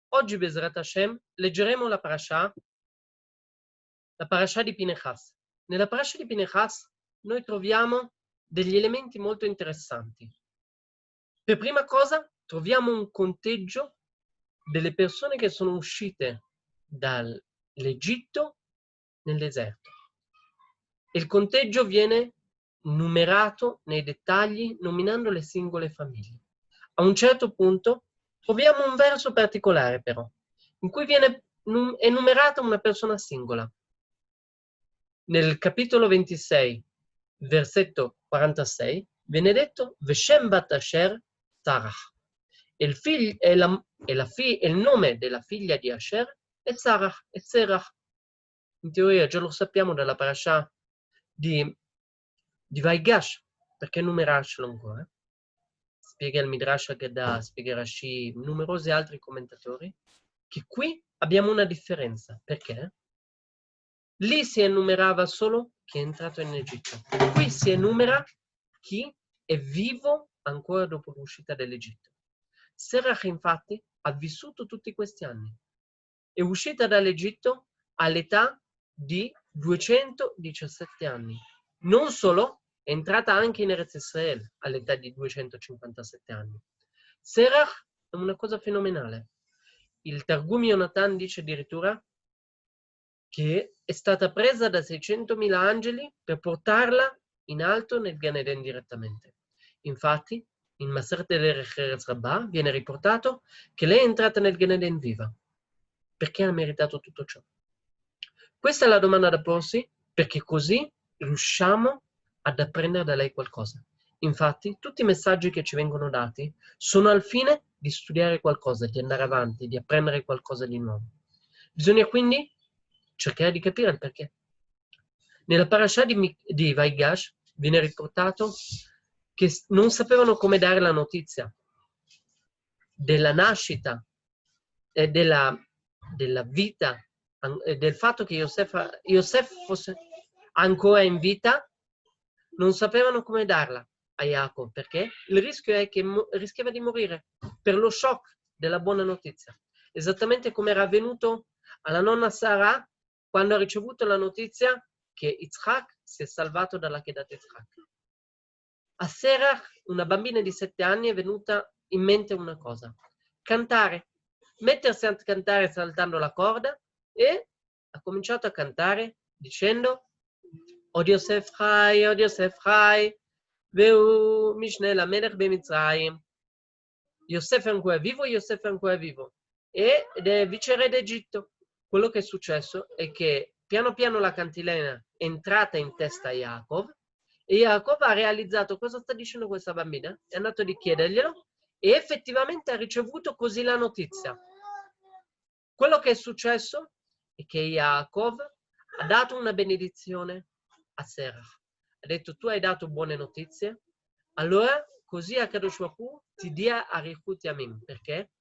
Oggi, Bezrat Hashem, leggeremo la parasha di Pinechas. Nella parasha di Pinechas noi troviamo degli elementi molto interessanti. Per prima cosa troviamo un conteggio delle persone che sono uscite dall'Egitto nel deserto. Il conteggio viene numerato nei dettagli nominando le singole famiglie. A un certo punto troviamo un verso particolare però, in cui viene enumerata una persona singola. Nel capitolo 26, versetto 46, viene detto Veshem bat Asher Sarach. Il nome della figlia di Asher è Sarach, è Serach. In teoria già lo sappiamo dalla parasha di Vaigash, perché numerarcelo ancora? Spiega il Midrash Haggadah, spiega Rashi, numerosi altri commentatori, che qui abbiamo una differenza. Perché? Lì si enumerava solo chi è entrato in Egitto. Qui si enumera chi è vivo ancora dopo l'uscita dall'Egitto. Serach infatti ha vissuto tutti questi anni. È uscita dall'Egitto all'età di 217 anni. Non solo, è entrata anche in Eretz Israele all'età di 257 anni. Serach è una cosa fenomenale. Il Targum Yonatan dice addirittura che è stata presa da 600.000 angeli per portarla in alto nel Gan Eden direttamente. Infatti, in Maseret el-Erech Eretz Rabbah viene riportato che lei è entrata nel Gan Eden viva. Perché ha meritato tutto ciò? Questa è la domanda da porsi, perché così riusciamo ad apprendere da lei qualcosa. Infatti, tutti i messaggi che ci vengono dati sono al fine di studiare qualcosa, di andare avanti, di apprendere qualcosa di nuovo. Bisogna quindi cercare di capire il perché. Nella parasha di Vaigash viene riportato che non sapevano come dare la notizia della nascita e della vita, del fatto che Yosef fosse ancora in vita, non sapevano come darla a Jacob, perché il rischio è che rischiava di morire per lo shock della buona notizia. Esattamente come era avvenuto alla nonna Sara quando ha ricevuto la notizia che Yitzhak si è salvato dalla Kedat Yitzhak. A Serach, una bambina di 7 anni, è venuta in mente una cosa: cantare, mettersi a cantare saltando la corda, e ha cominciato a cantare dicendo Od Yosef Chai, Veu Mishne Lamelech Bemitzrayim. Yosef è ancora vivo, ed è viceré d'Egitto. Quello che è successo è che piano piano la cantilena è entrata in testa a Yaakov, e Yaakov ha realizzato cosa sta dicendo questa bambina, è andato a richiederglielo e effettivamente ha ricevuto così la notizia. Quello che è successo è che Yaakov ha dato una benedizione a Serach. Ha detto: tu hai dato buone notizie, allora così Akadosh Baruch Hu ti dia Arichut Yamim, perché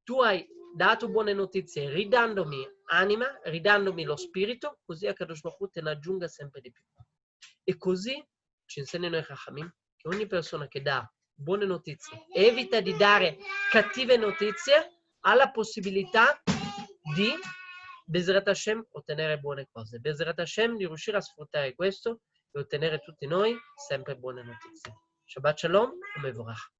tu hai dato buone notizie ridandomi anima, ridandomi lo spirito, così Akadosh Baruch Hu te ne aggiunga sempre di più. E così ci insegnano i Chachamim che ogni persona che dà buone notizie e evita di dare cattive notizie ha la possibilità di Bezrat Hashem ottenere buone cose. Bezrat Hashem di riuscire a sfruttare questo e ottenere tutti noi sempre buone notizie. Shabbat Shalom, Umevorach.